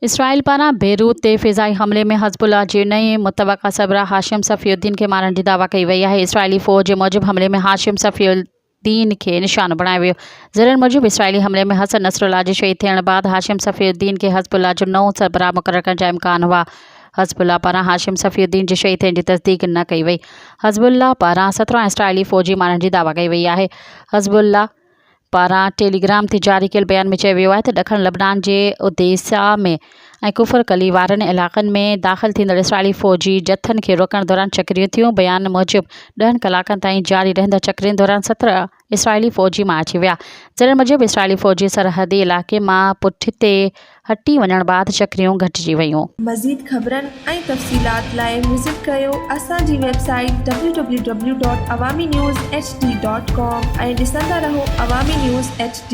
Israel पारां Beirut ते फ़िज़ाई हमले में हज़बुल्लाह जे नए मुतवक़ा सरबराह हाशिम सफ़ीउद्दीन खे मारण जी दावा कई वई आहे। इसराइली फ़ौज जे मूजिबि हमले में हाशिम सफ़ीउद्दीन खे निशानो बणायो वियो। ज़रियनि मूजिबि इसराइली हमले में हसन नसरुल्लाह जे शहीद थियण बाद हाशिम सफ़ीउद्दीन खे हज़बुल्लाह जो नओं सरबराह मुक़ररु करण जा इम्कान हुआ। हज़बुल्लाह पारां हाशिम सफ़ीउद्दीन जे शहीद थियण जी तस्दीक न कई वई। हज़बुल्लाह पारां 17 इसराइली फ़ौजी मारण जी दावा कई वई आहे। हज़बुल्लाह पारां टेलीग्राम ते जारी कयल बयान में चयो वियो आहे त ॾखण लबनान जे ओदेसा में ऐं कुफर कली वारनि इलाक़नि में दाख़िल थींदड़ इसराइली फ़ौजी जथनि खे रोकण दौरान चक्रियूं थियूं। बयान मूजिबि 10 कलाकनि ताईं जारी रहंदड़ चक्रियुनि दौरान 17 इसराइली फ़ौजी मारिजी अची विया। ज़रियनि मूजिबि इसराइली फ़ौजी सरहदी इलाइक़े मां पुठिते हटी वञण बैदि चक्रियूं घटिजी वयूं। मज़ीद ख़बरनि ऐं तफ़सीलात लाइ विज़िट कयो असांजी वेबसाइट www.awamiNewsHD.com ऐं ॾिसंदा रहो अवामी न्यूज़ HD।